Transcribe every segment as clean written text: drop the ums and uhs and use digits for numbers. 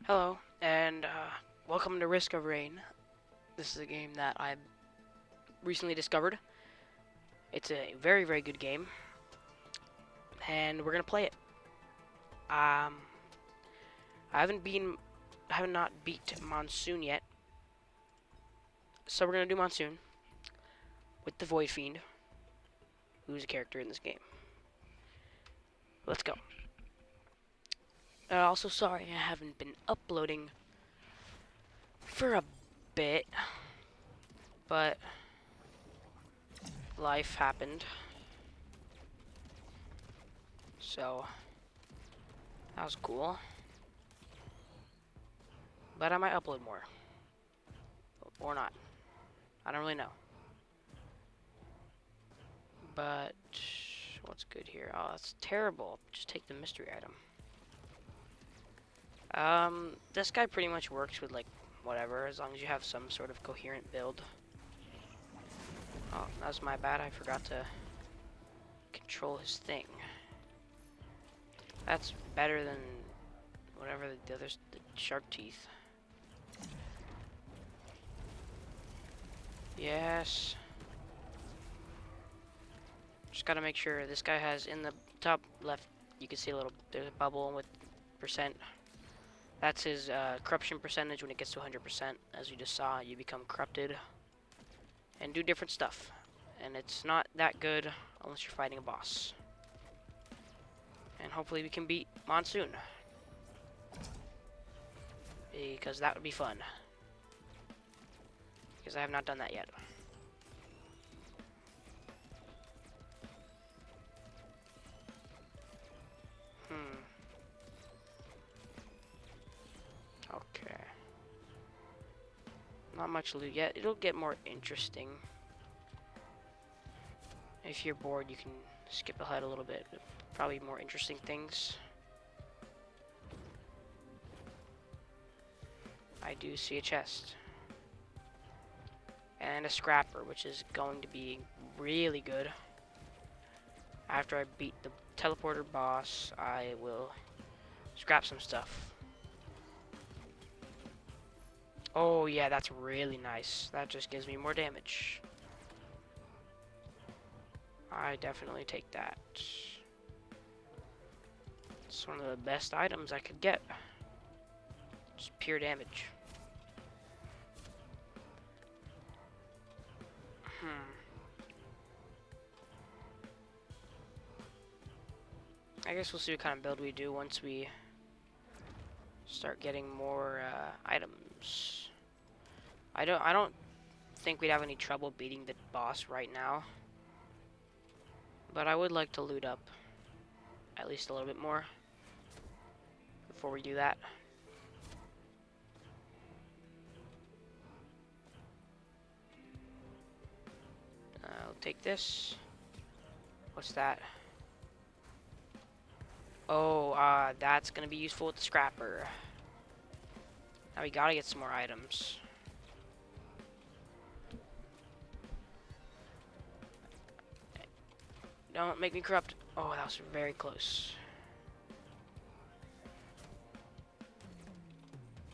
Hello, and welcome to Risk of Rain. This is a game that I recently discovered. It's a very, very good game, and we're gonna play it. I have not beat Monsoon yet, so we're gonna do Monsoon with the Void Fiend, who's a character in this game. Let's go. Also, sorry I haven't been uploading for a bit, but life happened, so that was cool. But I might upload more. Or not. I don't really know. But what's good here? Oh, that's terrible. Just take the mystery item. This guy pretty much works with like whatever, as long as you have some sort of coherent build. Oh, that was my bad. I forgot to control his thing. That's better than whatever the others, the shark teeth. Yes. Just gotta make sure this guy has in the top left. You can see there's a bubble with percent. That's his corruption percentage when it gets to 100%. As you just saw, you become corrupted and do different stuff. And it's not that good unless you're fighting a boss. And hopefully we can beat Monsoon, because that would be fun. Because I have not done that yet. Okay. Not much loot yet. It'll get more interesting. If you're bored, you can skip ahead a little bit. Probably more interesting things. I do see a chest. And a scrapper, which is going to be really good. After I beat the teleporter boss, I will scrap some stuff. Oh yeah, that's really nice. That just gives me more damage. I definitely take that. It's one of the best items I could get. Just pure damage. I guess we'll see what kind of build we do once we start getting more items. I don't think we'd have any trouble beating the boss right now, but I would like to loot up at least a little bit more before we do that. I'll take this. What's that? Oh, that's gonna be useful with the scrapper. Now we gotta get some more items. Don't make me corrupt. Oh, that was very close.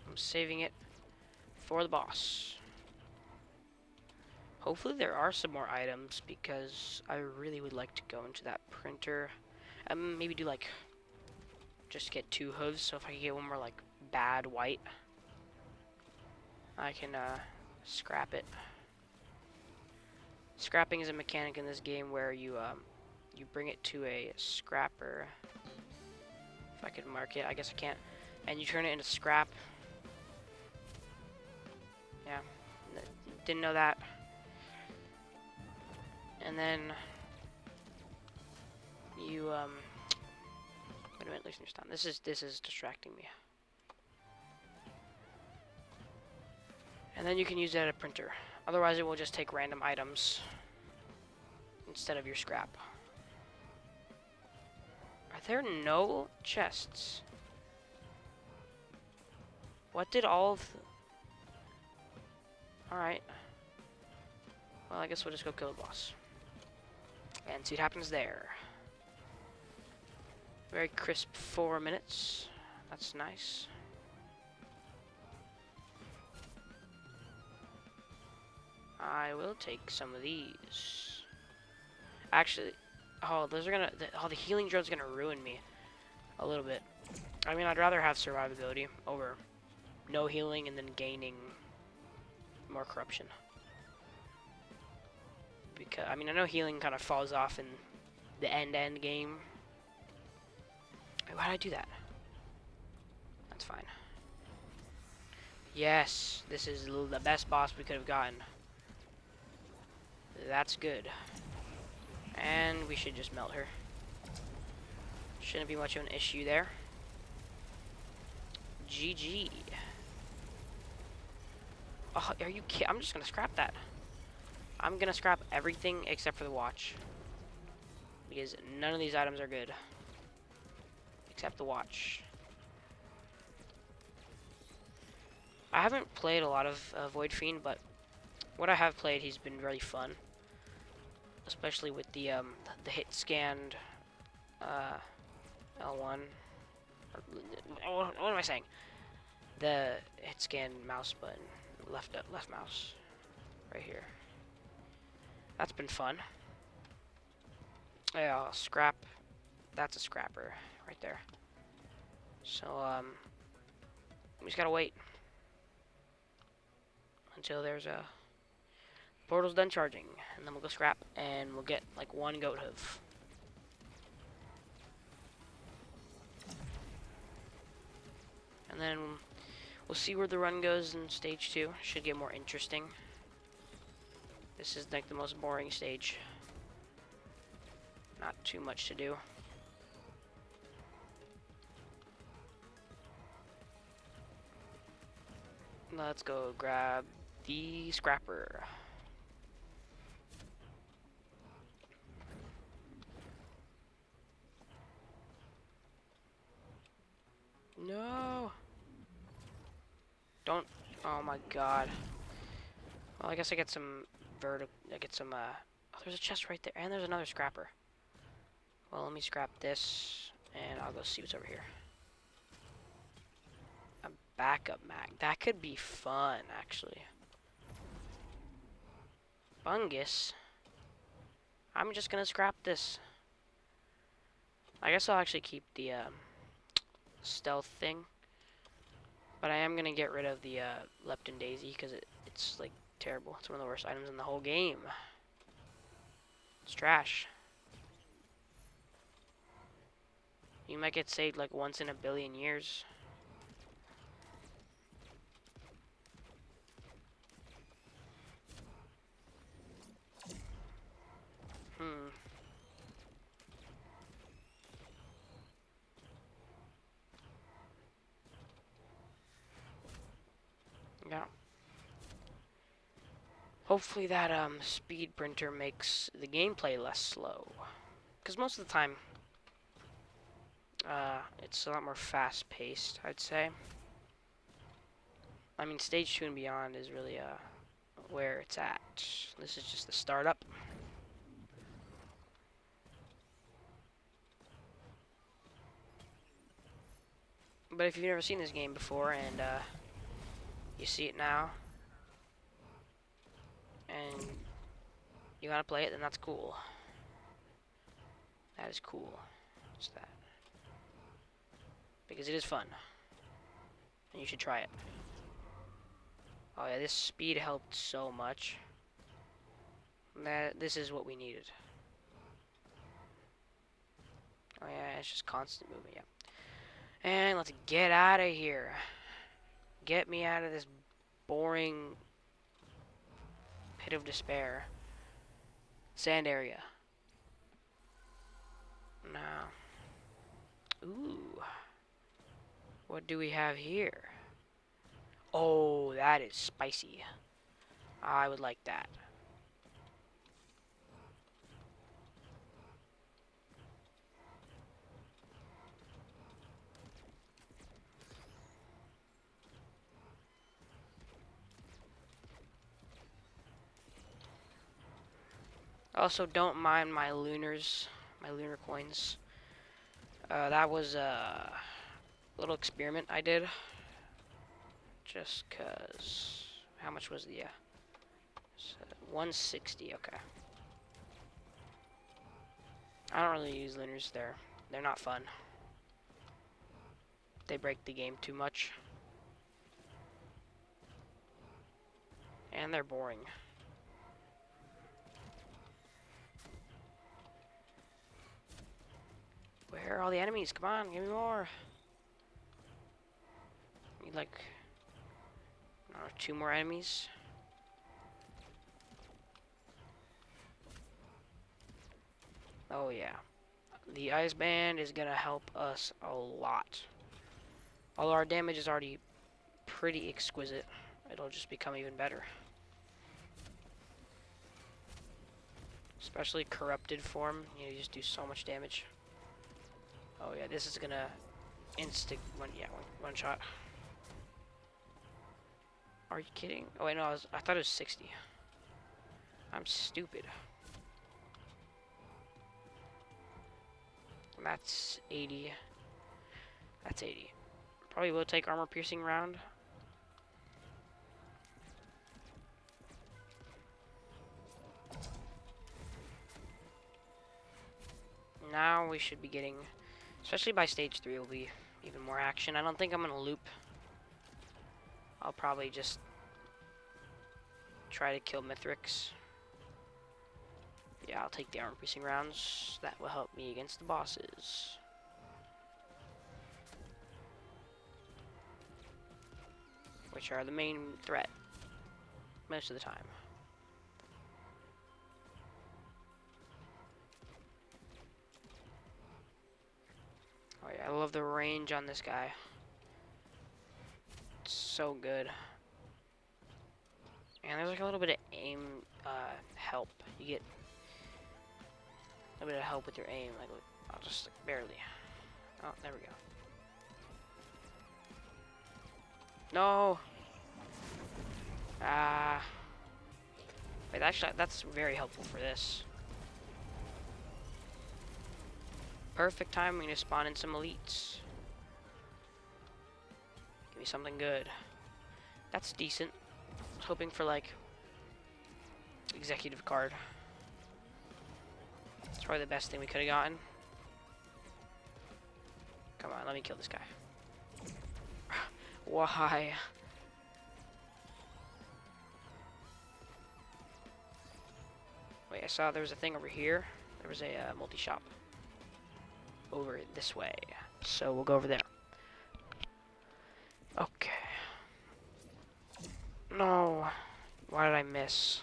I'm saving it for the boss. Hopefully there are some more items, because I really would like to go into that printer. Maybe do like, just get 2 hooves, so if I can get one more like bad white, I can scrap it. Scrapping is a mechanic in this game where you bring it to a scrapper. If I could mark it, I guess I can't. And you turn it into scrap. Yeah, didn't know that. And then you wait a minute, listen, stop. This is distracting me. And then you can use it at a printer. Otherwise, it will just take random items instead of your scrap. Are there no chests? What did all of Alright. Well, I guess we'll just go kill the boss. And see what happens there. Very crisp 4 minutes. That's nice. I will take some of these. Actually, oh, those are gonna. The healing drone's gonna ruin me a little bit. I mean, I'd rather have survivability over no healing and then gaining more corruption. Because I mean, I know healing kind of falls off in the end game. Why did I do that? That's fine. Yes, this is the best boss we could have gotten. That's good. And we should just melt her. Shouldn't be much of an issue there. GG. Oh, are you kidding? I'm just gonna scrap that. I'm gonna scrap everything except for the watch. Because none of these items are good. Except the watch. I haven't played a lot of Void Fiend, but what I have played, he's been really fun. Especially with the hit scanned L1. What am I saying? The hit scan mouse button, left mouse, right here. That's been fun. Yeah, I'll scrap. That's a scrapper right there. So we just gotta wait until there's a portal's done charging, and then we'll go scrap, and we'll get like one goat hoof. And then we'll see where the run goes in stage 2. Should get more interesting. This is like the most boring stage. Not too much to do. Let's go grab the scrapper. No! Don't. Oh my god. Well, I guess I get some I get some, oh, there's a chest right there, and there's another scrapper. Well, let me scrap this, and I'll go see what's over here. A backup mag. That could be fun, actually. Fungus. I'm just gonna scrap this. I guess I'll actually keep the, stealth thing. But I am gonna get rid of the, Lepton Daisy, because it's, like, terrible. It's one of the worst items in the whole game. It's trash. You might get saved like once in a billion years. Yeah. Hopefully that speed printer makes the gameplay less slow. Because most of the time, it's a lot more fast-paced, I'd say. I mean, stage 2 and beyond is really where it's at. This is just the startup. But if you've never seen this game before and you see it now, and you gotta play it, then that's cool. That is cool. What's that? Because it is fun. And you should try it. Oh yeah, this speed helped so much. This is what we needed. Oh yeah, it's just constant movement, yeah. And let's get out of here. Get me out of this boring pit of despair. Sand area. Now. Ooh. What do we have here? Oh, that is spicy. I would like that. Also, don't mind my lunars, my lunar coins. That was a little experiment I did. Just cause, how much was the, So 160, okay. I don't really use lunars there. They're not fun. They break the game too much. And they're boring. Where are all the enemies? Come on, give me more. Need like 2 more enemies. Oh yeah. The ice band is gonna help us a lot. Although our damage is already pretty exquisite, it'll just become even better. Especially corrupted form, you just do so much damage. Oh yeah, this is gonna one shot. Are you kidding? Oh wait, no, I thought it was 60. I'm stupid. That's 80. That's 80. Probably will take armor piercing round. Now we should be getting, especially by stage 3, will be even more action. I don't think I'm gonna loop. I'll probably just try to kill Mithrix. Yeah, I'll take the armor piercing rounds. That will help me against the bosses. Which are the main threat most of the time. Oh yeah, I love the range on this guy. It's so good. And there's like a little bit of aim help. You get a little bit of help with your aim. Like, I'll just like, barely. Oh, there we go. No. Wait, actually, that's very helpful for this. Perfect timing to spawn in some elites. Give me something good. That's decent. I was hoping for like executive card. It's probably the best thing we could have gotten. Come on, let me kill this guy. Why? Wait, I saw there was a thing over here. There was a multi-shop over this way. So we'll go over there. Okay. No. Why did I miss?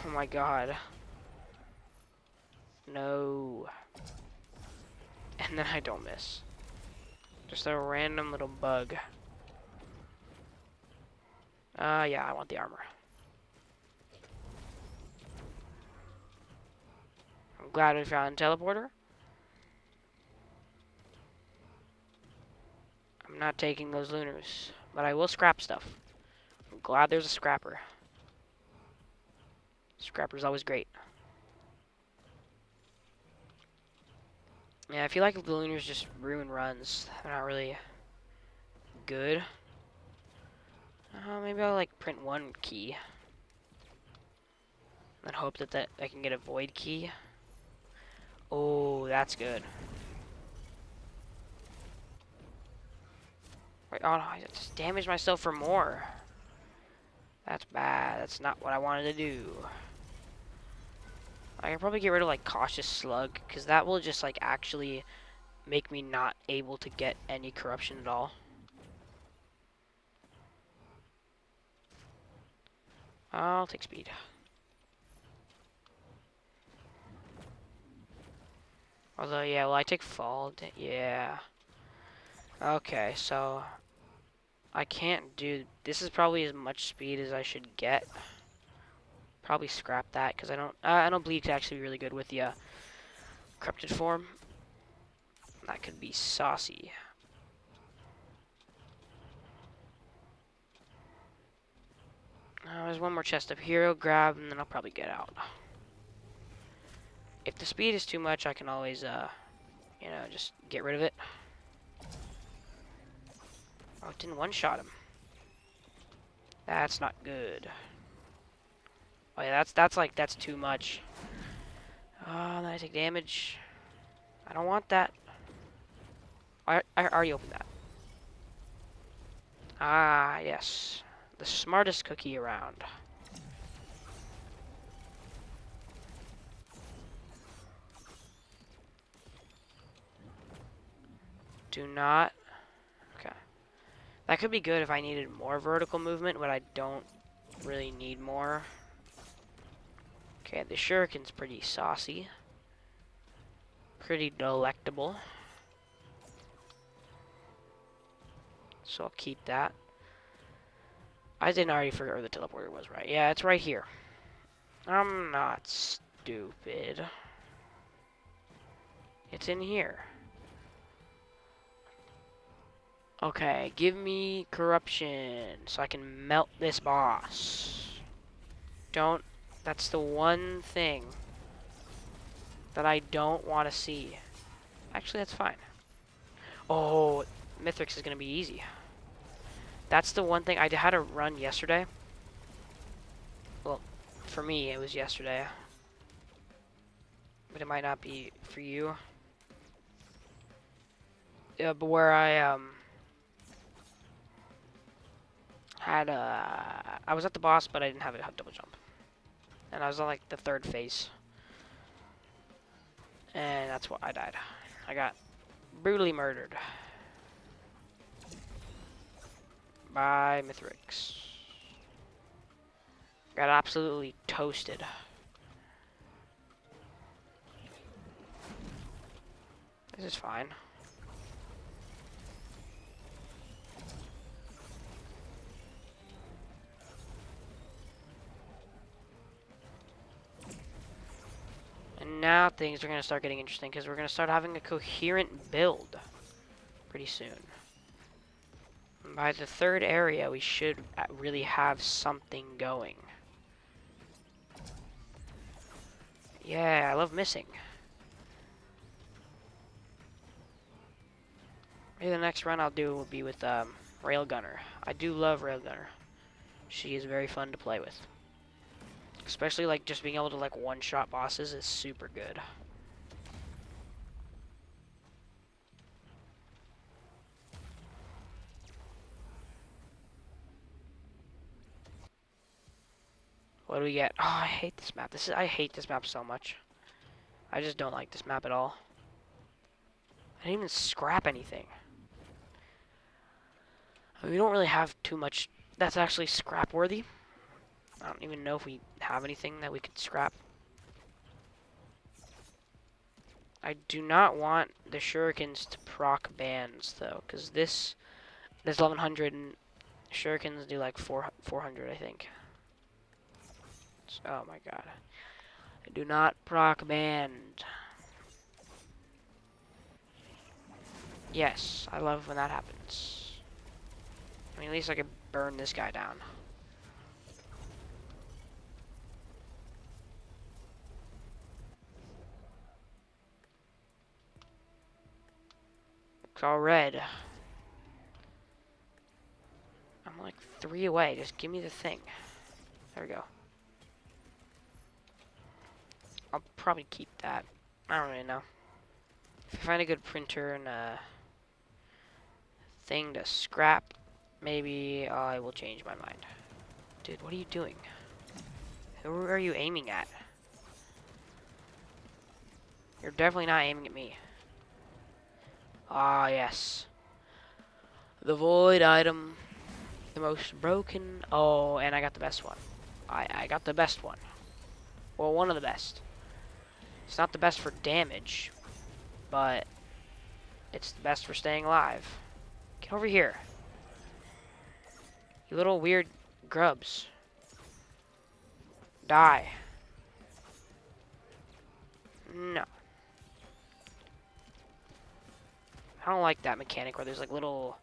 Oh my god. No. And then I don't miss. Just a random little bug. Yeah, I want the armor. I'm glad we found a teleporter. I'm not taking those lunars, but I will scrap stuff. I'm glad there's a scrapper. Scrapper's always great. Yeah, I feel like the lunars just ruin runs. They're not really good. Maybe I'll like print one key. And hope that I can get a void key. Oh, that's good. Wait, oh no, I just damaged myself for more. That's bad. That's not what I wanted to do. I can probably get rid of like Cautious Slug, because that will just like actually make me not able to get any corruption at all. I'll take speed. Although, yeah, well, I take fall. Yeah. Okay, so I can't do. This is probably as much speed as I should get. Probably scrap that because I don't bleed to actually be really good with the corrupted form. That could be saucy. There's one more chest up here. I'll grab and then I'll probably get out. If the speed is too much, I can always, you know, just get rid of it. Oh, it didn't one-shot him. That's not good. Oh yeah, that's too much. Oh, then I take damage. I don't want that. I already opened that. Ah, yes. The smartest cookie around. Do not. Okay. That could be good if I needed more vertical movement, but I don't really need more. Okay, the shuriken's pretty saucy. Pretty delectable. So I'll keep that. I didn't already forget where the teleporter was, right? Yeah, it's right here. I'm not stupid. It's in here. Okay, give me corruption so I can melt this boss. Don't. That's the one thing that I don't want to see. Actually, that's fine. Oh, Mithrix is going to be easy. That's the one thing. I had a run yesterday. Well, for me, it was yesterday. But it might not be for you. Yeah, but where I had I was at the boss, but I didn't have a double jump, and I was on like the third phase, and that's why I died. I got brutally murdered by Mithrix. Got absolutely toasted. This is fine. And now things are going to start getting interesting because we're going to start having a coherent build pretty soon. And by the third area, we should really have something going. Yeah, I love missing. Maybe the next run I'll do will be with Railgunner. I do love Railgunner. She is very fun to play with. Especially like just being able to like one-shot bosses is super good. What do we get? Oh, I hate this map. I hate this map so much. I just don't like this map at all. I didn't even scrap anything. I mean, we don't really have too much that's actually scrap worthy. I don't even know if we have anything that we could scrap. I do not want the shurikens to proc bands though, because this 1100 and shurikens do like 400, I think. So, oh my god. I do not proc band. Yes, I love when that happens. I mean, at least I could burn this guy down. It's all red. I'm like 3 away. Just give me the thing. There we go. I'll probably keep that. I don't really know. If I find a good printer and a thing to scrap, maybe I will change my mind. Dude, what are you doing? Who are you aiming at? You're definitely not aiming at me. Ah, yes. The void item. The most broken. Oh, and I got the best one. I got the best one. Well, one of the best. It's not the best for damage, but it's the best for staying alive. Get over here. You little weird grubs. Die. No. I don't like that mechanic where there's like little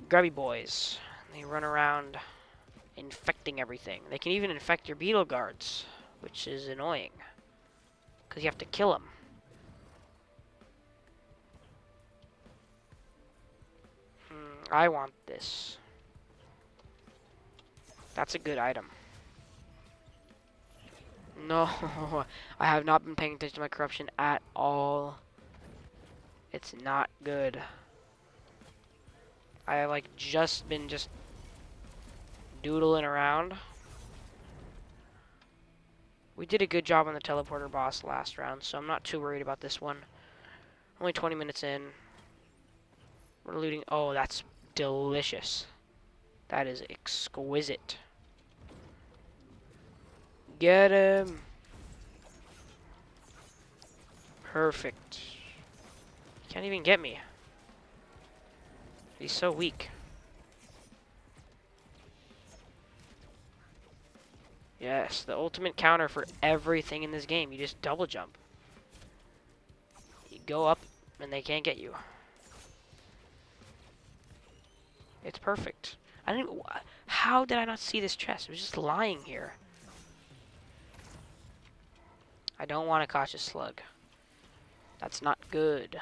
grubby boys. They run around infecting everything. They can even infect your beetle guards, which is annoying. Because you have to kill them. I want this. That's a good item. No, I have not been paying attention to my corruption at all. It's not good. I have like just been doodling around. We did a good job on the teleporter boss last round, so I'm not too worried about this one. Only 20 minutes in. We're looting. Oh, that's delicious. That is exquisite. Get him. Perfect. Can't even get me. He's so weak. Yes, the ultimate counter for everything in this game. You just double jump. You go up, and they can't get you. It's perfect. I didn't. How did I not see this chest? It was just lying here. I don't want a cautious slug. That's not good.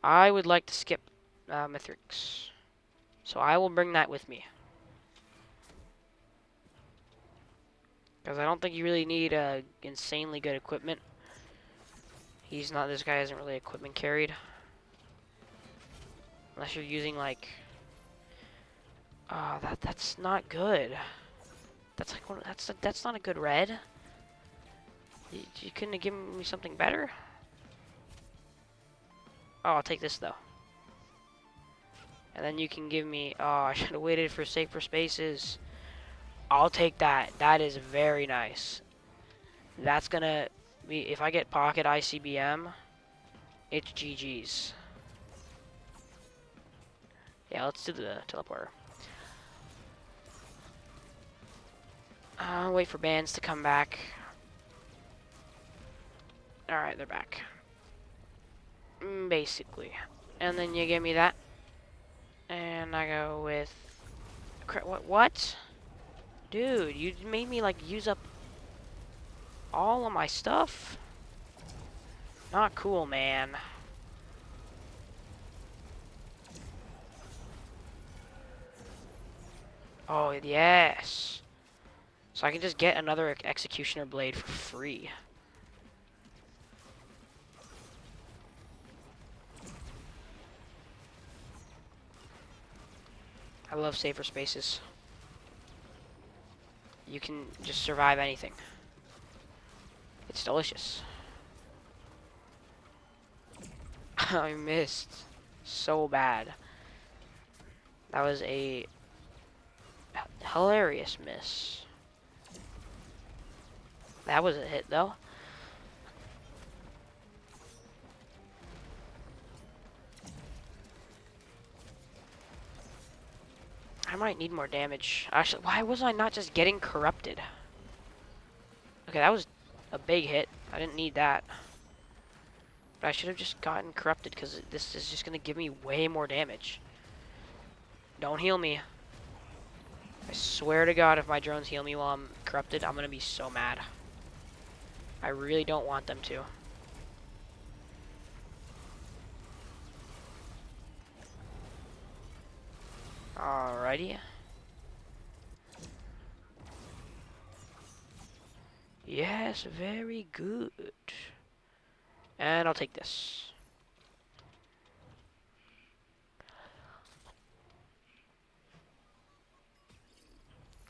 I would like to skip Mithrix. So I will bring that with me. Because I don't think you really need insanely good equipment. This guy isn't really equipment carried. Unless you're using like... that's not good. That's like that's not a good red. You couldn't have given me something better? Oh, I'll take this though. And then you can give me... Oh, I should have waited for safer spaces. I'll take that. That is very nice. That's gonna be... If I get pocket ICBM, it's GG's. Yeah, let's do the teleporter. Wait for bands to come back. Alright, they're back. Basically. And then you give me that. And I go with... What? Dude, you made me, like, use up all of my stuff? Not cool, man. Oh, yes. So I can just get another Executioner Blade for free. I love safer spaces. You can just survive anything. It's delicious. I missed so bad. That was a hilarious miss. That was a hit, though. I might need more damage. Actually, why was I not just getting corrupted? Okay, that was a big hit. I didn't need that. But I should have just gotten corrupted because this is just going to give me way more damage. Don't heal me. I swear to God, if my drones heal me while I'm corrupted, I'm going to be so mad. I really don't want them to. Alrighty. Yes, very good. And I'll take this.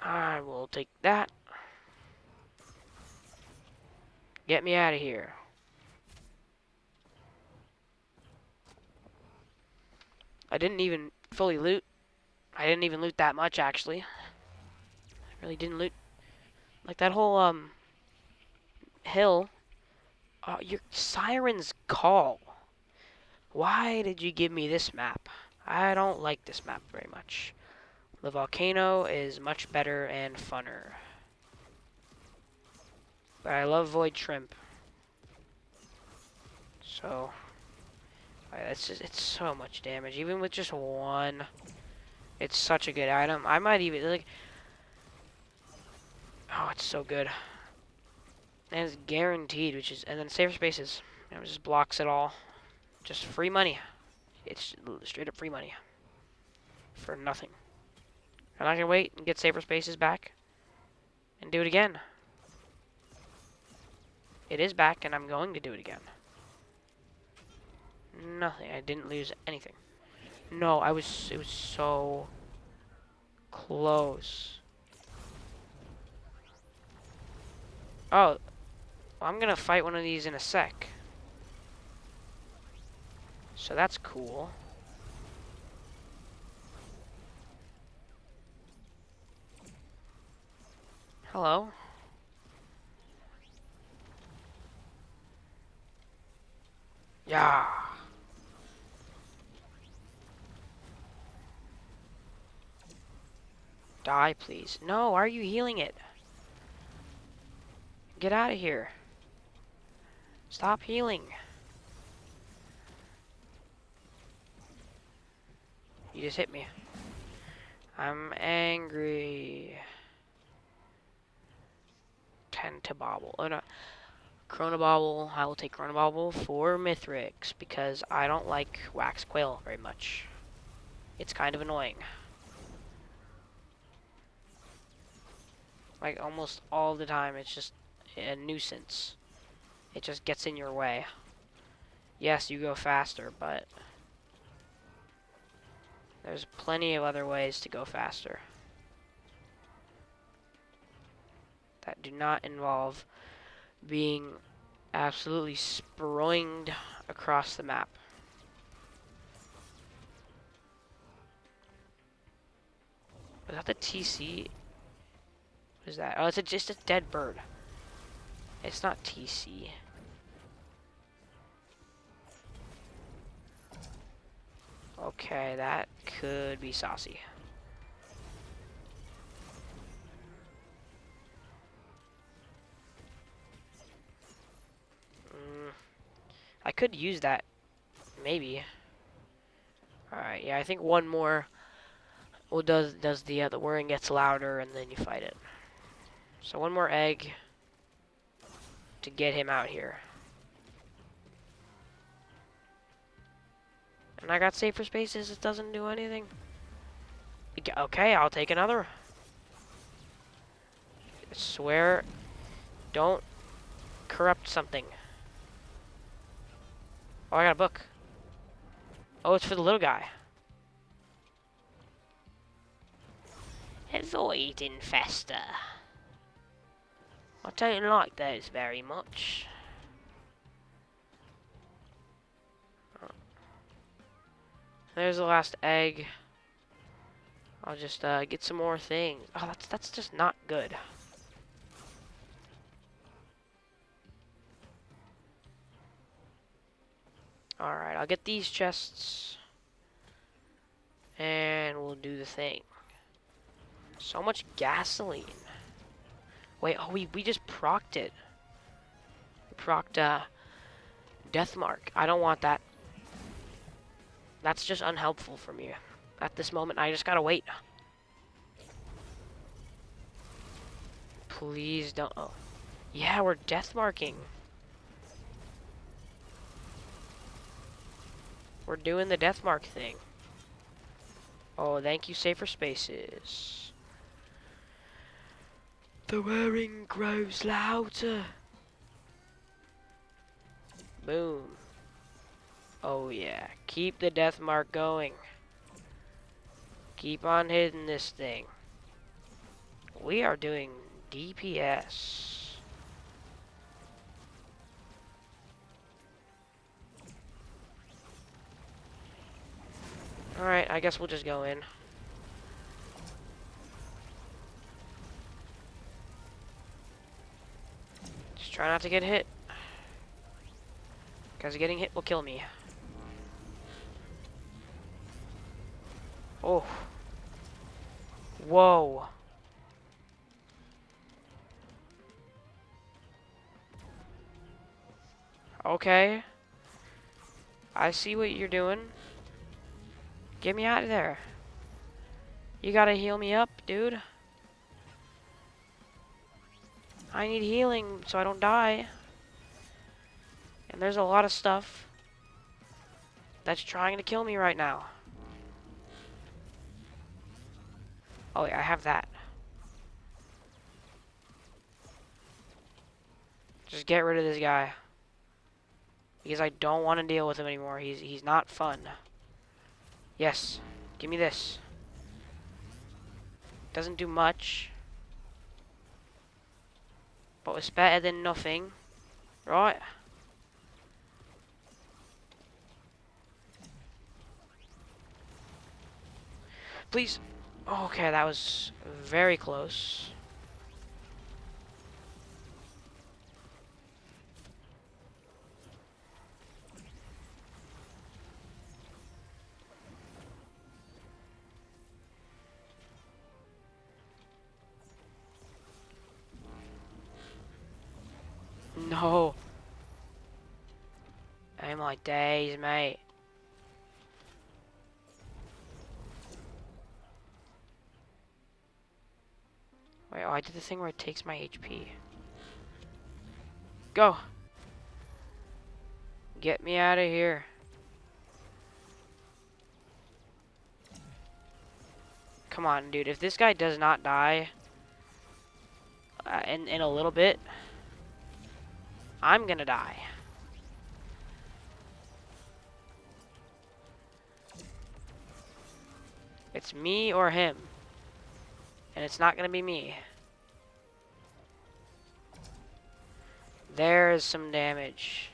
I will take that. Get me out of here. I didn't even fully loot. I didn't even loot that much, actually. I really didn't loot. Like that whole, hill. Your Siren's Call. Why did you give me this map? I don't like this map very much. The volcano is much better and funner. But I love Void Shrimp. So, it's so much damage. Even with just one, it's such a good item. I might even, like, oh, it's so good. And it's guaranteed, and then safer spaces. It just blocks it all. Just free money. It's straight up free money. For nothing. I'm not gonna wait and get safer spaces back and do it again. It is back, and I'm going to do it again. Nothing. I didn't lose anything. No, it was so close. Oh, well, I'm gonna fight one of these in a sec. So that's cool. Hello. Yeah. Die, please. No, why are you healing it? Get out of here. Stop healing. You just hit me. I'm angry. Tentabobble. Oh no. Chronobobble. I will take Chronobobble for Mithrix because I don't like Wax Quail very much. It's kind of annoying. Like almost all the time, it's just a nuisance. It just gets in your way. Yes, you go faster, but there's plenty of other ways to go faster that do not involve being absolutely sproinged across the map. Was that the TC? What is that? Oh, it's just a dead bird. It's not TC. Okay, that could be saucy. I could use that, maybe. Alright, yeah, I think one more does the whirring gets louder and then you fight it. So one more egg to get him out here. And I got safer spaces, it doesn't do anything. Okay, I'll take another. I swear, don't corrupt something. Oh, I got a book. Oh, it's for the little guy. Avoid infester. I don't like those very much. There's the last egg. I'll just get some more things. Oh, that's just not good. Alright, I'll get these chests. And we'll do the thing. So much gasoline. Wait, oh, we just procced it. We procced, Deathmark. I don't want that. That's just unhelpful for me. At this moment, I just gotta wait. Please don't. Oh. Yeah, we're deathmarking. We're doing the deathmark thing. Oh, thank you, safer spaces. The whirring grows louder. Boom. Oh yeah, keep the death mark going. Keep on hitting this thing. We are doing DPS. Alright, I guess we'll just go in. Just try not to get hit. Because getting hit will kill me. Oh. Whoa. Okay. I see what you're doing. Get me out of there. You gotta heal me up, dude. I need healing so I don't die. And there's a lot of stuff that's trying to kill me right now. Oh, yeah, I have that. Just get rid of this guy. Because I don't want to deal with him anymore. He's not fun. Yes. Give me this. Doesn't do much. But it's better than nothing. Right? Please. Okay, that was very close. No. I'm like, days, mate. Wait, oh, I did the thing where it takes my HP. Go. Get me out of here. Come on, dude. If this guy does not die in a little bit, I'm gonna die. It's me or him. And it's not gonna be me. There's some damage.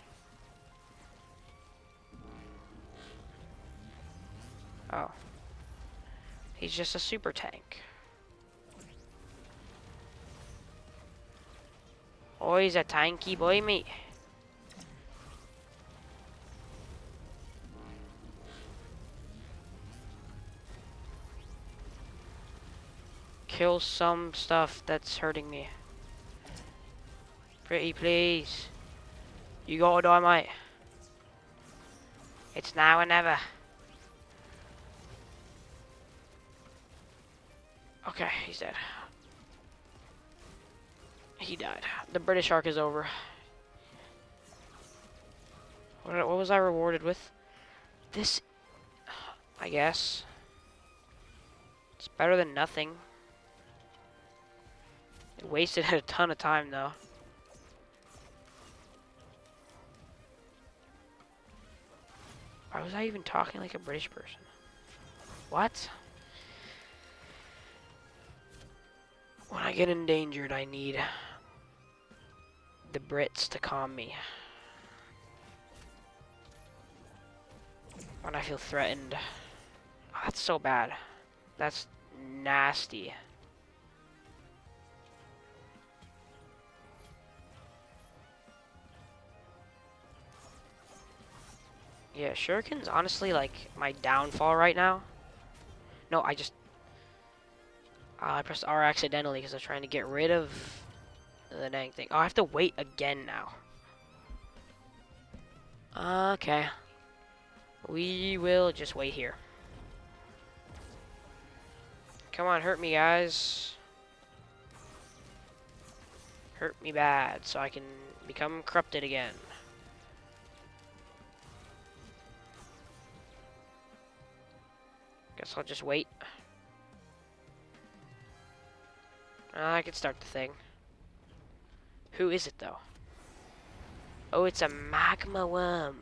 Oh. He's just a super tank. Oh, he's a tanky boy, mate. Kill some stuff that's hurting me. Pretty please. You gotta die, mate. It's now or never. Okay, he's dead. He died. The British arc is over. What was I rewarded with? This, I guess. It's better than nothing. It wasted a ton of time, though. Why was I even talking like a British person? What? When I get endangered, I need the Brits to calm me. When I feel threatened. Oh, that's so bad. That's nasty. Yeah, shuriken's honestly like my downfall right now. No, I pressed R accidentally because I was trying to get rid of the dang thing. Oh, I have to wait again now. Okay. We will just wait here. Come on, hurt me, guys. Hurt me bad so I can become corrupted again. Guess I'll just wait. I can start the thing. Who is it, though? Oh, it's a magma worm.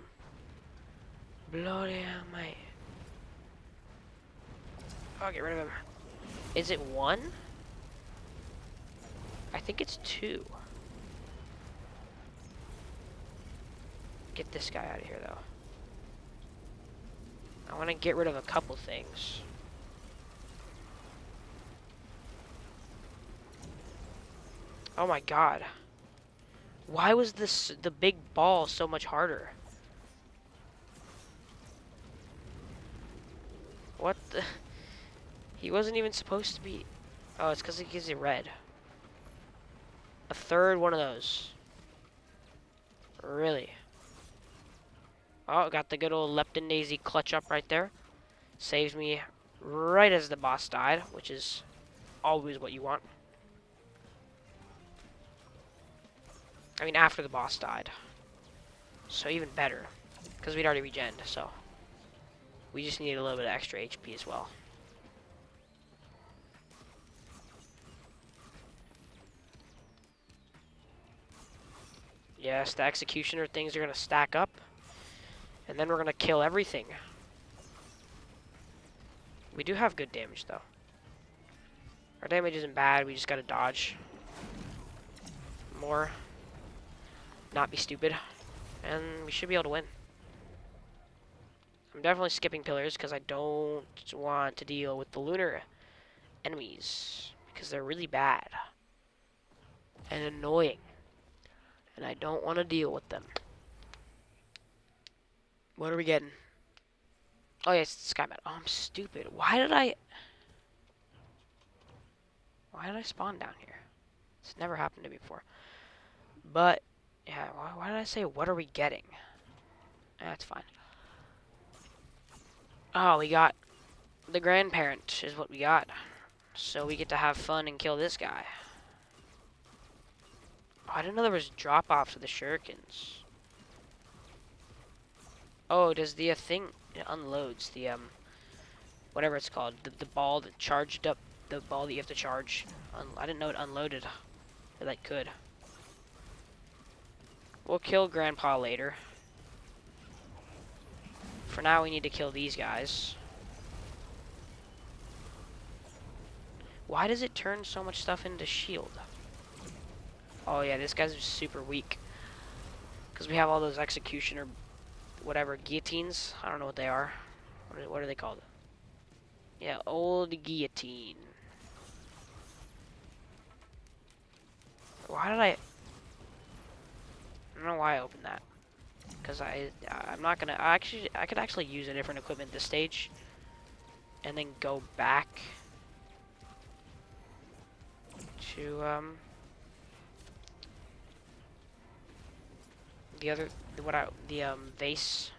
Bloody hell, mate. I'll get rid of him. Is it one? I think it's two. Get this guy out of here, though. I want to get rid of a couple things. Oh my god. Why was the big ball so much harder? What the? He wasn't even supposed to be. Oh, it's because it gives you red. A third one of those. Really? Oh, got the good old Lepton Daisy clutch up right there. Saves me right as the boss died, which is always what you want. I mean, after the boss died. So even better. Because we'd already regened, so. We just need a little bit of extra HP as well. Yes, the executioner things are going to stack up. And then we're going to kill everything. We do have good damage, though. Our damage isn't bad. We just got to dodge more. Not be stupid. And we should be able to win. I'm definitely skipping pillars because I don't want to deal with the lunar enemies. Because they're really bad. And annoying. And I don't want to deal with them. What are we getting? Oh, yeah, it's Sky Bat. Oh, I'm stupid. Why did I spawn down here? It's never happened to me before. But, yeah, why did I say, what are we getting? That's fine. Oh, we got the grandparent is what we got. So we get to have fun and kill this guy. Oh, I didn't know there was drop-offs of the shurikens. Oh, does the thing... It unloads the, whatever it's called. The ball that charged up. The ball that you have to charge. I didn't know it unloaded. Or that could. We'll kill Grandpa later. For now, we need to kill these guys. Why does it turn so much stuff into shield? Oh yeah, this guy's super weak. Because we have all those executioner, whatever, guillotines. I don't know what they are. What are they called? Yeah, old guillotine. Why did I don't know why I opened that. Because I'm not gonna. I could actually use a different equipment this stage, and then go back to the other the vase.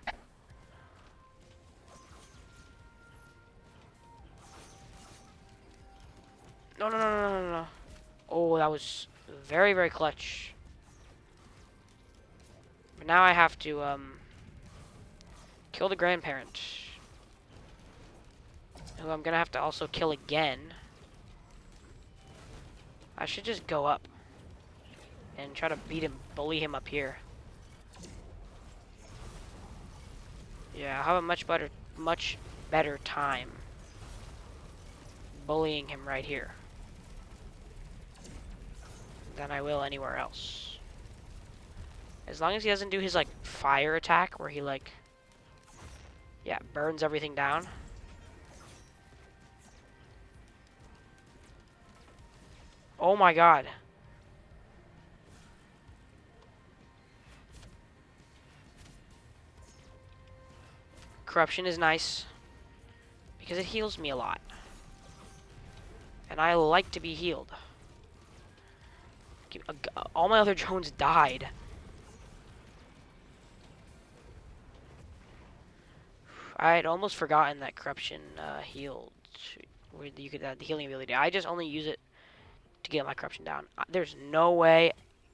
No. Oh, that was very, very clutch. But now I have to kill the grandparent, who I'm gonna have to also kill again. I should just go up and try to bully him up here. Yeah, I'll have a much better time bullying him right here than I will anywhere else. As long as he doesn't do his, like, fire attack where he, like, yeah, burns everything down. Oh my god. Corruption is nice because it heals me a lot. And I like to be healed. All my other drones died. I had almost forgotten that corruption healed. Where you could add the healing ability. I just only use it to get my corruption down. There's no way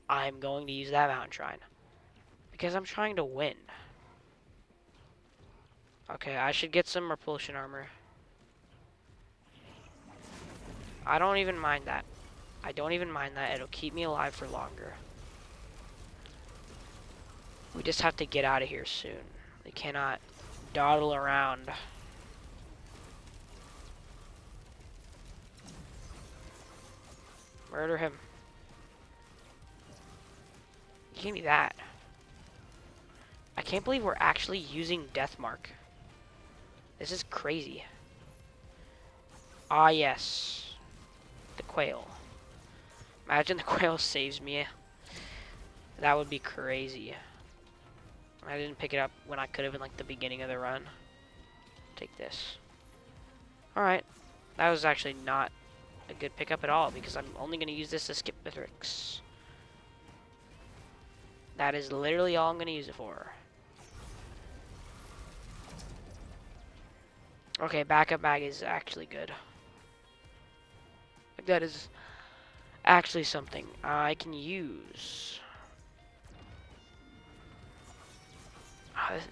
I'm going to use that mountain shrine because I'm trying to win. Okay, I should get some repulsion armor. I don't even mind that. I don't even mind that. It'll keep me alive for longer. We just have to get out of here soon. We cannot dawdle around. Murder him. Give me that. I can't believe we're actually using Deathmark. This is crazy. Ah, yes. The quail. Imagine the quail saves me. That would be crazy. I didn't pick it up when I could have in, like, the beginning of the run. Take this. Alright. That was actually not a good pickup at all because I'm only going to use this to skip the tricks. That is literally all I'm going to use it for. Okay, backup mag is actually good. That is actually something I can use.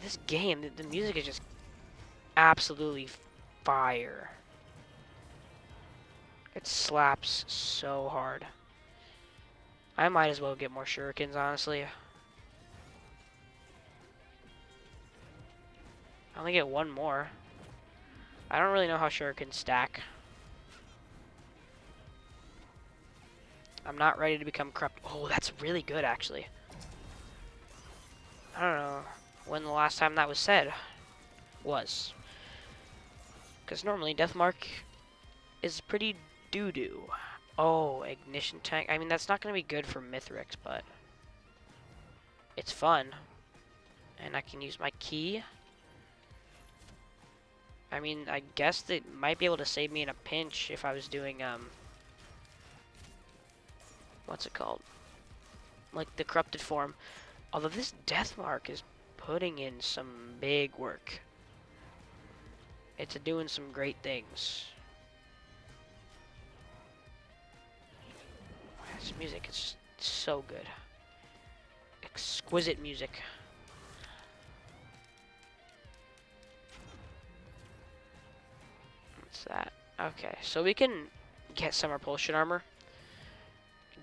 This game, the music is just absolutely fire. It slaps so hard. I might as well get more shurikens, honestly. only get one more. I don't really know how shurikens stack. I'm not ready to become corrupt. Oh, that's really good, actually. I don't know when the last time that was said was. Because normally Deathmark is pretty doo-doo. Oh, ignition tank. I mean, that's not going to be good for Mithrix, but it's fun. And I can use my key. I mean, I guess that might be able to save me in a pinch if I was doing, what's it called? Like the corrupted form. Although this Deathmark is putting in some big work. It's doing some great things. This music is so good. Exquisite music. What's that? Okay, so we can get some repulsion armor.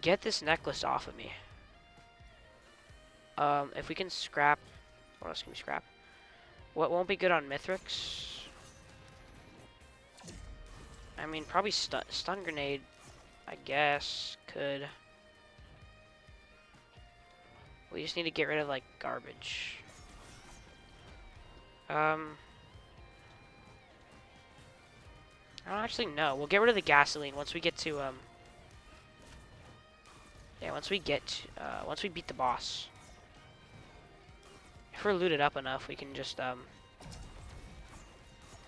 Get this necklace off of me. If we can scrap... What else can we scrap? What won't be good on Mithrix? I mean, probably stun grenade, I guess, could. We just need to get rid of, like, garbage. I don't actually know. We'll get rid of the gasoline once we get to, yeah, once we beat the boss. If we're looted up enough, we can just,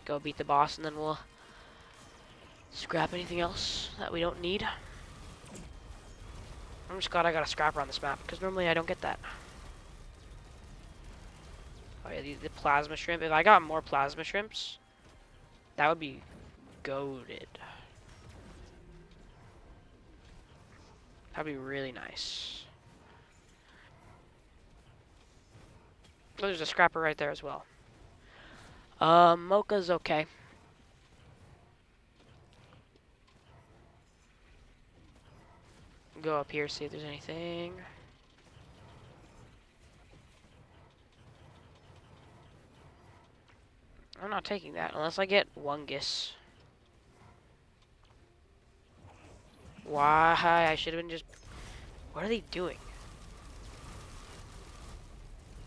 go beat the boss, and then we'll scrap anything else that we don't need. I'm just glad I got a scrapper on this map, because normally I don't get that. Oh yeah, the plasma shrimp. If I got more plasma shrimps, that would be goated. That'd be really nice. Oh, there's a scrapper right there as well. Mocha's okay. Go up here, see if there's anything. I'm not taking that unless I get Wungus. Why? I should have been just... What are they doing?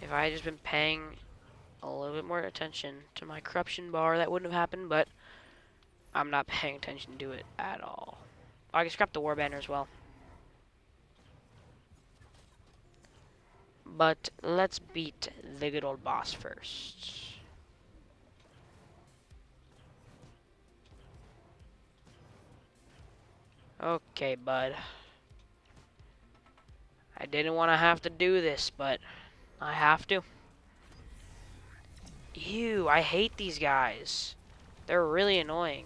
If I had just been paying a little bit more attention to my corruption bar, that wouldn't have happened, but I'm not paying attention to it at all. Oh, I can scrap the war banner as well. But let's beat the good old boss first. Okay, bud. I didn't want to have to do this, but I have to. Ew, I hate these guys. They're really annoying.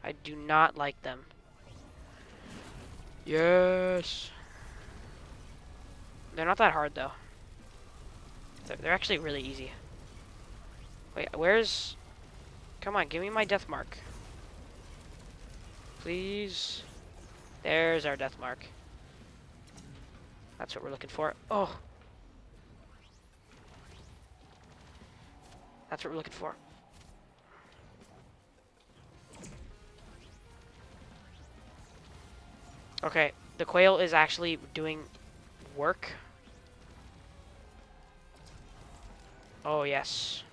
I do not like them. Yes. They're not that hard, though. They're actually really easy. Wait, where's... Come on, give me my death mark. Please. There's our death mark. That's what we're looking for. Oh. That's what we're looking for. Okay, the quail is actually doing work. Oh, yes.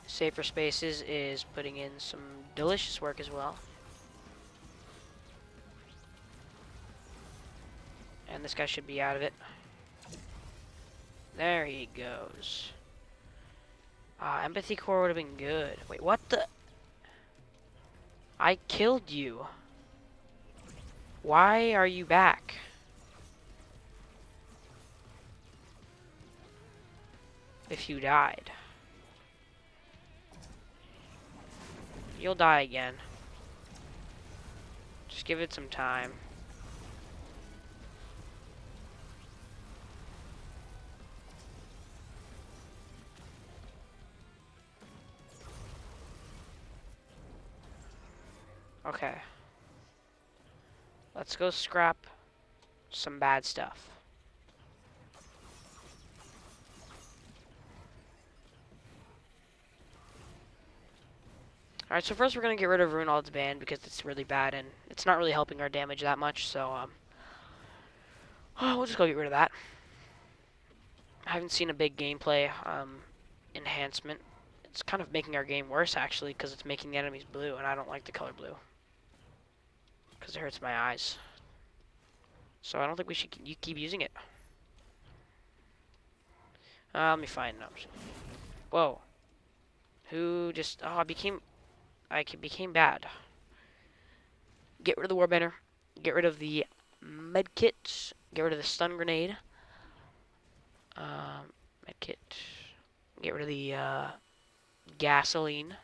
Safer Spaces is putting in some delicious work as well. And this guy should be out of it. There he goes. Empathy core would have been good. Wait, what the? I killed you. Why are you back? If you died. You'll die again. Just give it some time. Okay. Let's go scrap some bad stuff. Alright, so first we're going to get rid of Ruin Ald's Band because it's really bad and it's not really helping our damage that much, so, we'll just go get rid of that. I haven't seen a big gameplay, enhancement. It's kind of making our game worse, actually, because it's making the enemies blue, and I don't like the color blue. Because it hurts my eyes. So I don't think we should keep using it. Let me find an option. Whoa. Who just... Oh, I became bad. Get rid of the Warbender. Get rid of the medkit. Get rid of the stun grenade. Medkit. Get rid of the gasoline.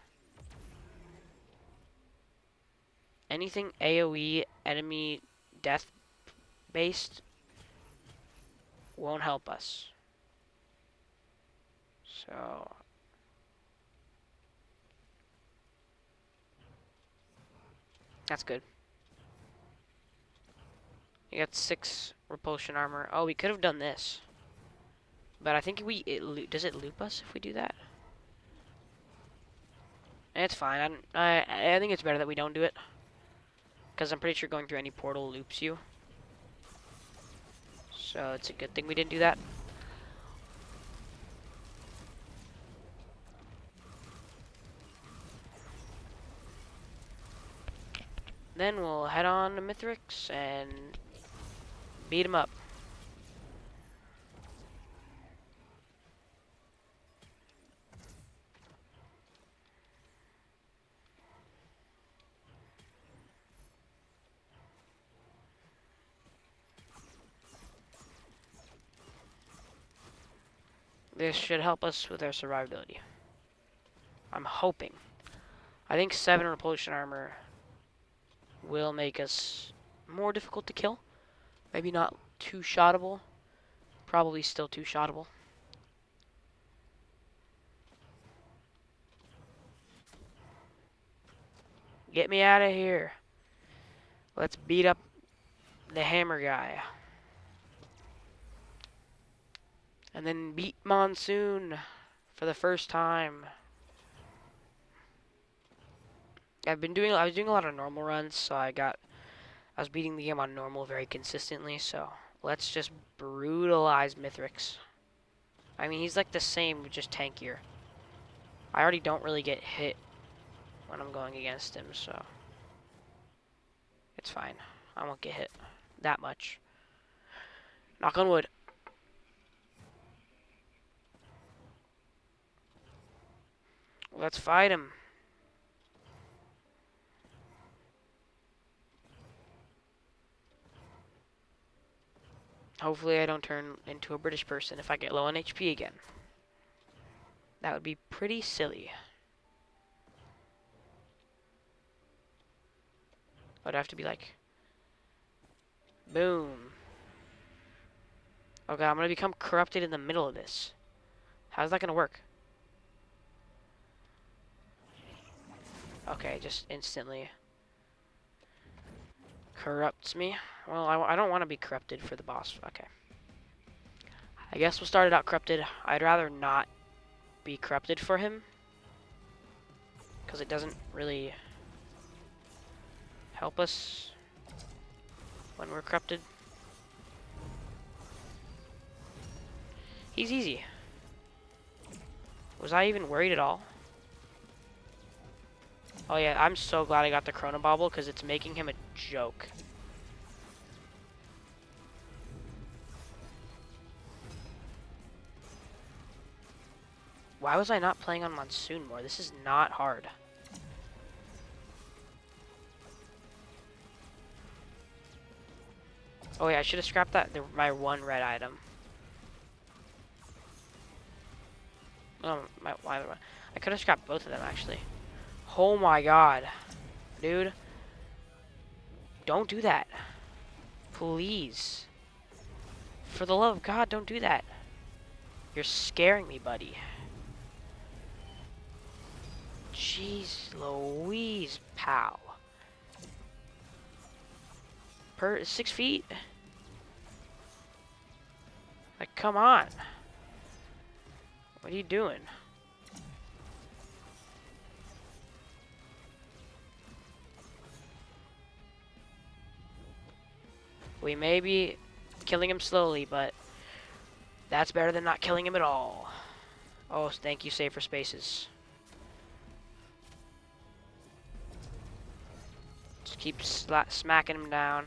Anything AoE enemy death based won't help us. So that's good. You got 6 repulsion armor. Oh, we could have done this. But I think does it loop us if we do that? It's fine. I think it's better that we don't do it. Because I'm pretty sure going through any portal loops you. So it's a good thing we didn't do that. Then we'll head on to Mithrix and beat him up. This should help us with our survivability. I'm hoping. I think 7 repulsion armor will make us more difficult to kill. Maybe not too shottable. Probably still too shottable. Get me out of here. Let's beat up the hammer guy. And then beat Monsoon for the first time. I was doing a lot of normal runs, so I was beating the game on normal very consistently, so let's just brutalize Mithrix. I mean, he's like the same, just tankier. I already don't really get hit when I'm going against him, so it's fine. I won't get hit that much. Knock on wood. Let's fight him. Hopefully I don't turn into a British person if I get low on HP again. That would be pretty silly. I'd have to be like, boom. Okay, I'm gonna become corrupted in the middle of this. How's that gonna work? Okay, just instantly corrupts me. Well, I don't want to be corrupted for the boss. Okay. I guess we'll start it out corrupted. I'd rather not be corrupted for him, because it doesn't really help us when we're corrupted. He's easy. Was I even worried at all? Oh yeah, I'm so glad I got the Chrono Bauble, because it's making him a joke. Why was I not playing on Monsoon more? This is not hard. Oh yeah, I should have scrapped my 1 red item. Oh, I could have scrapped both of them, actually. Oh my god. Dude. Don't do that. Please. For the love of God, don't do that. You're scaring me, buddy. Jeez Louise, pal. 6 feet? Like, come on. What are you doing? We may be killing him slowly, but that's better than not killing him at all. Oh, thank you, Save for Spaces. Just keep smacking him down.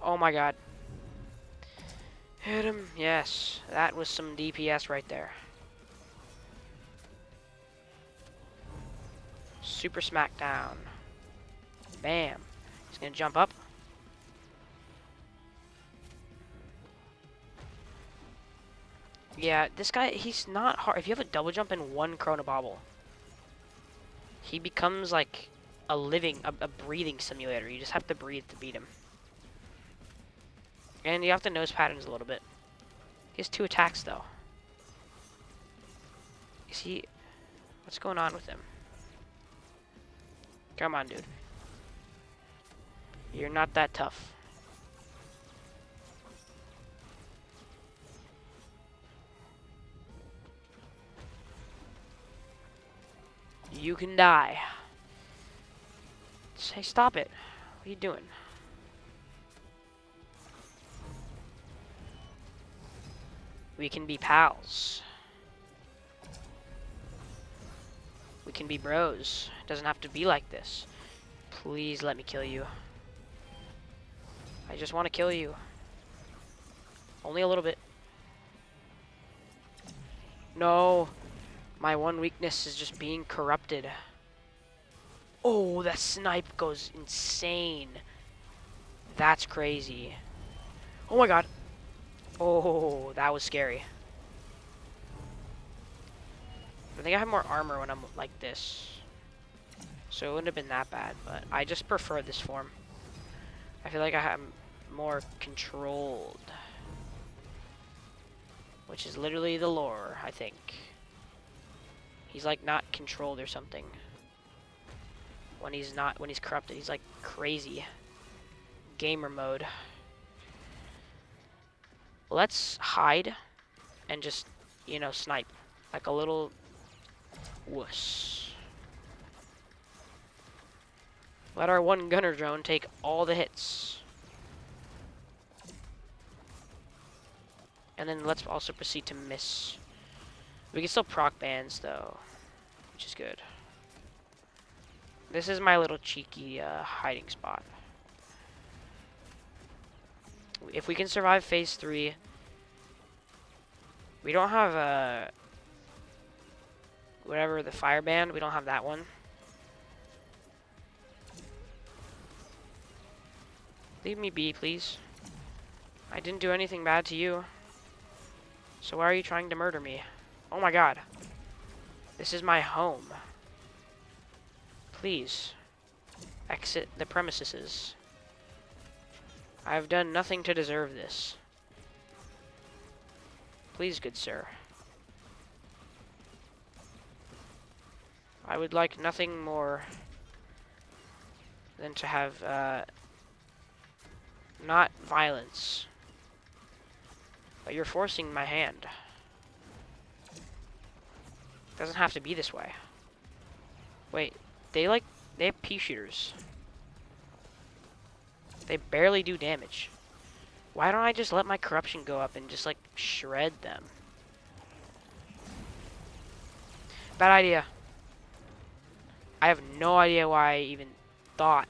Oh my god. Hit him. Yes, that was some DPS right there. Super smackdown. Bam. He's gonna jump up. Yeah, this guy, he's not hard. If you have a double jump and one Chrono Bobble, he becomes like a living, a breathing simulator. You just have to breathe to beat him. And you have to nose patterns a little bit. He has 2 attacks, though. Is he... What's going on with him? Come on, dude. You're not that tough. You can die. Say, stop it. What are you doing? We can be pals. We can be bros. It doesn't have to be like this. Please let me kill you. I just want to kill you. Only a little bit. No. My one weakness is just being corrupted. Oh, that snipe goes insane. That's crazy. Oh my god. Oh, that was scary. I think I have more armor when I'm like this. So it wouldn't have been that bad, but I just prefer this form. I feel like I have more controlled. Which is literally the lore, I think. He's like not controlled or something. When he's corrupted, he's like crazy. Gamer mode. Let's hide and just, you know, snipe. Like a little wuss. Let our one gunner drone take all the hits. And then let's also proceed to miss. We can still proc bands though, which is good. This is my little cheeky hiding spot. If we can survive phase 3, we don't have whatever, the fire band, we don't have that one. Leave me be, please. I didn't do anything bad to you. So why are you trying to murder me? Oh my god. This is my home. Please. Exit the premises. I have done nothing to deserve this. Please, good sir. I would like nothing more than to have, not violence. But you're forcing my hand. Doesn't have to be this way. Wait, they have pea shooters. They barely do damage. Why don't I just let my corruption go up and just like shred them? Bad idea. I have no idea why I even thought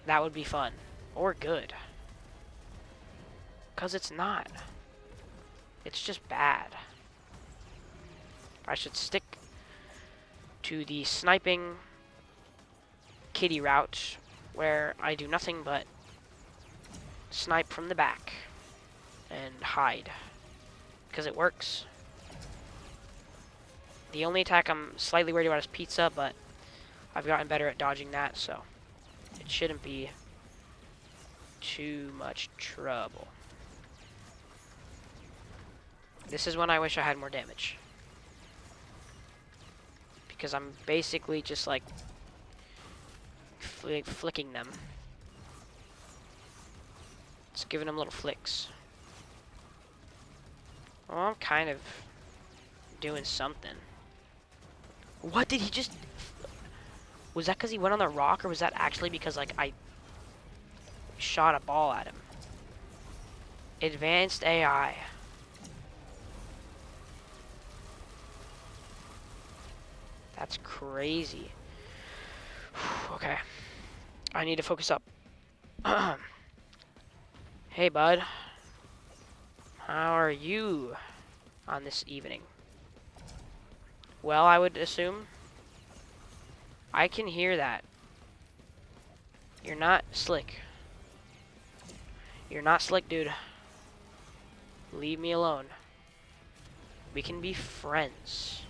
that would be fun or good. 'Cause it's not. It's just bad. I should stick to the sniping kitty route where I do nothing but snipe from the back and hide. Because it works. The only attack I'm slightly worried about is pizza, but I've gotten better at dodging that, so it shouldn't be too much trouble. This is when I wish I had more damage. Because I'm basically just like flicking them. Just giving them little flicks. Well, I'm kind of doing something. What did he just... Was that because he went on the rock, or was that actually because like I shot a ball at him. Advanced AI. That's crazy. Okay. I need to focus up. Hey, bud. How are you on this evening? Well, I would assume. I can hear that. You're not slick. You're not slick, dude. Leave me alone. We can be friends.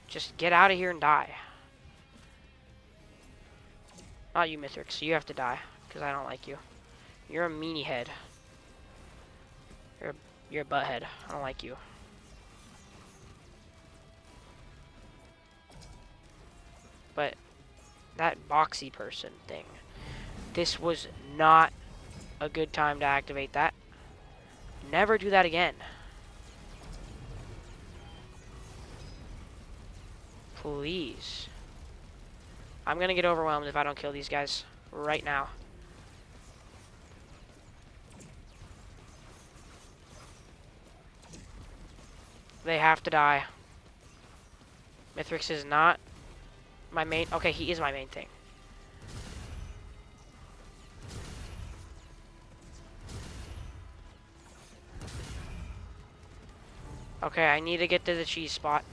Just get out of here and die. Not you, Mithrix. You have to die, because I don't like you. You're a meanie head. You're a butthead. I don't like you. But that boxy person thing. This was not a good time to activate that. Never do that again. Please. I'm gonna get overwhelmed if I don't kill these guys right now. They have to die. Mithrix is not my main. Okay, he is my main thing. Okay, I need to get to the cheese spot.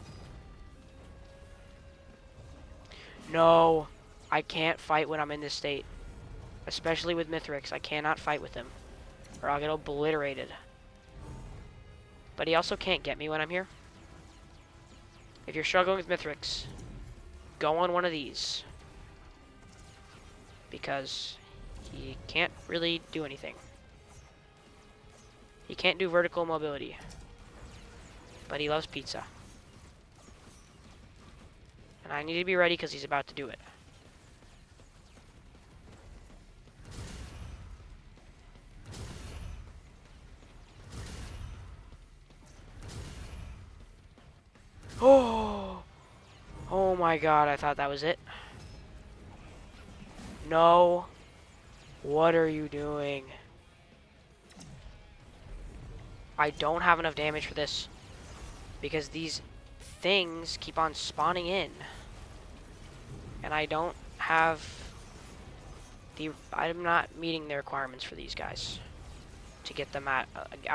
No, I can't fight when I'm in this state. Especially with Mithrix. I cannot fight with him, or I'll get obliterated. But he also can't get me when I'm here. If you're struggling with Mithrix, go on one of these. Because he can't really do anything. He can't do vertical mobility. But he loves pizza. And I need to be ready because he's about to do it. Oh! Oh my god, I thought that was it. No. What are you doing? I don't have enough damage for this. Because these things keep on spawning in. And I don't have the... I'm not meeting the requirements for these guys. To get them out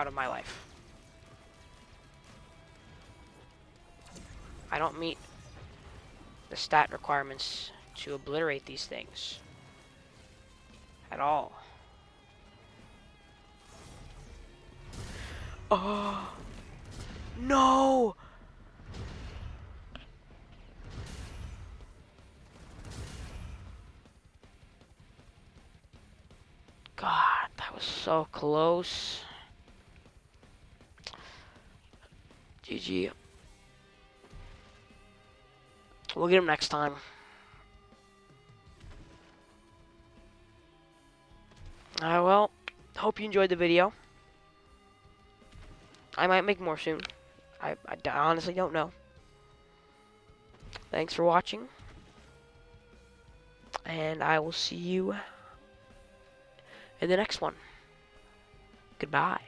of my life. I don't meet the stat requirements to obliterate these things. At all. Oh! No! God, that was so close. GG. We'll get him next time. Well, hope you enjoyed the video. I might make more soon. I honestly don't know. Thanks for watching. And I will see you in the next one. Goodbye.